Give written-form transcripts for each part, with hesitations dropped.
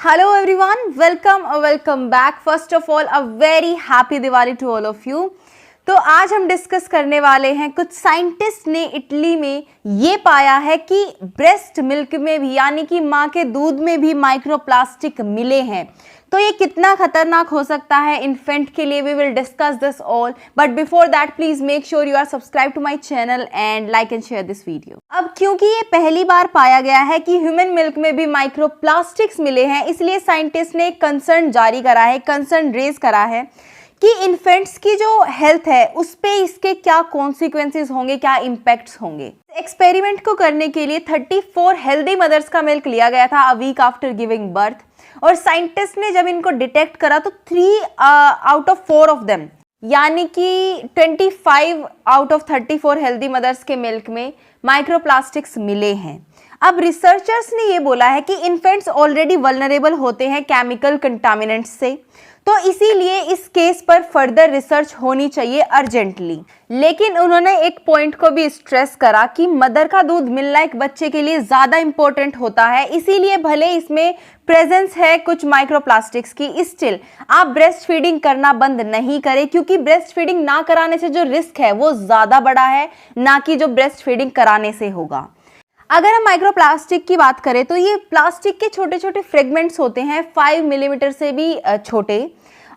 Hello everyone, welcome back. First of all, a very happy Diwali to all of you. तो आज हम discuss करने वाले हैं, कुछ साइंटिस्ट ने इटली में ये पाया है कि ब्रेस्ट मिल्क में भी यानी कि माँ के दूध में भी माइक्रोप्लास्टिक मिले हैं. तो ये कितना खतरनाक हो सकता है इन्फेंट के लिए. We will discuss this all, but before that please make sure you are subscribe to my channel and like and share this video. अब क्योंकि ये पहली बार पाया गया है कि ह्यूमन मिल्क में भी माइक्रोप्लास्टिक्स मिले हैं, इसलिए साइंटिस्ट ने एक कंसर्न जारी करा है, कंसर्न रेज करा है कि इन्फेंट्स की जो हेल्थ है उस पे इसके क्या कॉन्सिक्वेंसेस होंगे, क्या इम्पैक्ट्स होंगे. एक्सपेरिमेंट को करने के लिए 34 हेल्दी मदर्स का मिल्क लिया गया था a week after giving birth, और साइंटिस्ट ने जब इनको डिटेक्ट करा तो 3 आउट ऑफ 4 ऑफ देम यानी कि 25 आउट ऑफ 34 हेल्दी मदर्स के मिल्क में माइक्रोप्लास्टिक्स मिले हैं. अब रिसर्चर्स ने ये बोला है कि इन्फेंट्स ऑलरेडी वल्नरेबल होते हैं केमिकल कंटामिनेंट्स से, तो इसीलिए इस केस पर फर्दर रिसर्च होनी चाहिए अर्जेंटली. लेकिन उन्होंने एक पॉइंट को भी स्ट्रेस करा कि मदर का दूध मिलना एक बच्चे के लिए ज़्यादा इंपॉर्टेंट होता है, इसीलिए भले इसमें प्रेजेंस है कुछ माइक्रोप्लास्टिक्स की, स्टिल आप ब्रेस्ट फीडिंग करना बंद नहीं करें, क्योंकि ब्रेस्ट फीडिंग ना कराने से जो रिस्क है वो ज़्यादा बड़ा है ना कि जो ब्रेस्ट फीडिंग कराने से होगा. अगर हम माइक्रोप्लास्टिक की बात करें तो ये प्लास्टिक के छोटे छोटे फ्रेगमेंट्स होते हैं 5 मिलीमीटर से भी छोटे,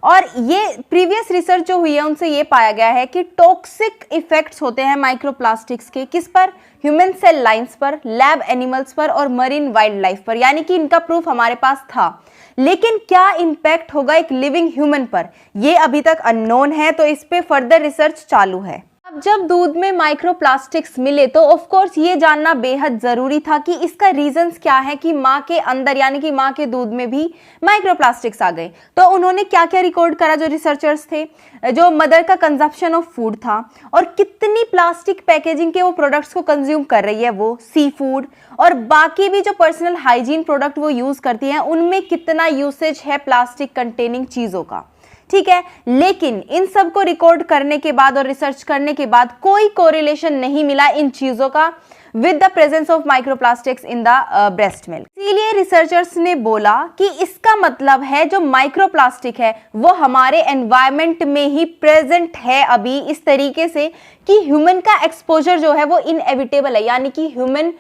और ये प्रीवियस रिसर्च जो हुई है उनसे ये पाया गया है कि टॉक्सिक इफेक्ट्स होते हैं माइक्रोप्लास्टिक्स के. किस पर? ह्यूमन सेल लाइंस पर, लैब एनिमल्स पर और मरीन वाइल्ड लाइफ पर, यानी कि इनका प्रूफ हमारे पास था. लेकिन क्या इम्पैक्ट होगा एक लिविंग ह्यूमन पर, ये अभी तक अननोन है, तो इस पे फर्दर रिसर्च चालू है. अब जब दूध में माइक्रोप्लास्टिक्स मिले तो ऑफ कोर्स ये जानना बेहद ज़रूरी था कि इसका रीजंस क्या है कि माँ के अंदर यानी कि माँ के दूध में भी माइक्रोप्लास्टिक्स आ गए. तो उन्होंने क्या क्या रिकॉर्ड करा जो रिसर्चर्स थे, जो मदर का कंजप्शन ऑफ फूड था और कितनी प्लास्टिक पैकेजिंग के वो प्रोडक्ट्स को कंज्यूम कर रही है, वो सी फूड और बाकी भी जो पर्सनल हाइजीन प्रोडक्ट वो यूज़ करती हैं उनमें कितना यूसेज है प्लास्टिक कंटेनिंग चीज़ों का. ठीक है, लेकिन इन सब को रिकॉर्ड करने के बाद और रिसर्च करने के बाद कोई कोरिलेशन नहीं मिला इन चीजों का with the presence of microplastics in the breast milk. इसीलिए रिसर्चर्स ने बोला कि इसका मतलब है जो माइक्रोप्लास्टिक है वो हमारे एनवायरनमेंट में ही प्रेजेंट है अभी, इस तरीके से कि ह्यूमन का एक्सपोजर जो है वो इनएविटेबल है, यानी कि ह्यूमन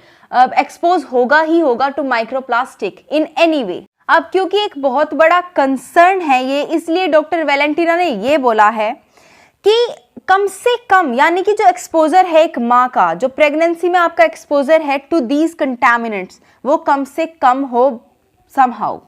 एक्सपोज होगा ही होगा to microplastic in any way. अब क्योंकि एक बहुत बड़ा कंसर्न है ये, इसलिए डॉक्टर वैलेंटीना ने ये बोला है कि कम से कम यानी कि जो एक्सपोजर है एक माँ का, जो प्रेगनेंसी में आपका एक्सपोजर है टू दीज कंटामिनेंट्स, वो कम से कम हो समहाउ.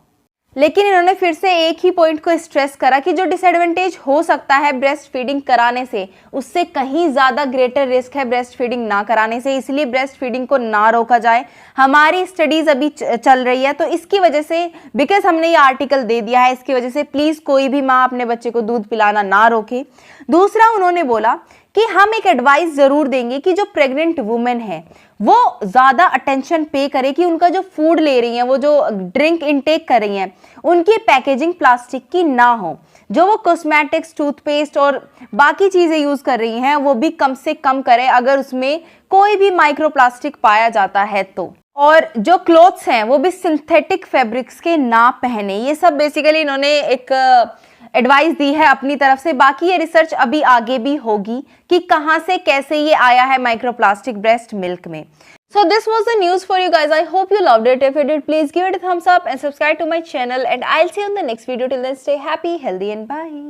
लेकिन इन्होंने फिर से एक ही पॉइंट को स्ट्रेस करा कि जो डिसएडवांटेज हो सकता है ब्रेस्ट फीडिंग कराने से, उससे कहीं ज़्यादा ग्रेटर रिस्क है ब्रेस्ट फीडिंग ना कराने से, इसलिए ब्रेस्ट फीडिंग को ना रोका जाए. हमारी स्टडीज़ अभी चल रही है, तो इसकी वजह से बिकॉज हमने ये आर्टिकल दे दिया है, इसकी वजह से प्लीज़ कोई भी माँ अपने बच्चे को दूध पिलाना ना रोके. दूसरा उन्होंने बोला कि हम एक एडवाइस ज़रूर देंगे कि जो प्रेग्नेंट वुमेन है वो ज़्यादा अटेंशन पे करे कि उनका जो फूड ले रही हैं, वो जो ड्रिंक इनटेक कर रही हैं, उनकी पैकेजिंग प्लास्टिक की ना हो. जो वो कॉस्मेटिक्स, टूथपेस्ट और बाकी चीज़ें यूज़ कर रही हैं वो भी कम से कम करे अगर उसमें कोई भी माइक्रोप्लास्टिक पाया जाता है तो. और जो क्लोथ्स हैं वो भी सिंथेटिक फैब्रिक्स के ना पहने. ये सब बेसिकली इन्होंने एक एडवाइस दी है अपनी तरफ से. बाकी ये रिसर्च अभी आगे भी होगी कि कहां से कैसे ये आया है माइक्रोप्लास्टिक ब्रेस्ट मिल्क में. So this was the news for you guys. I hope you loved it. If you did, please give it a thumbs up and subscribe to my channel, and I'll see you in the next video. Till then, stay happy, healthy and bye.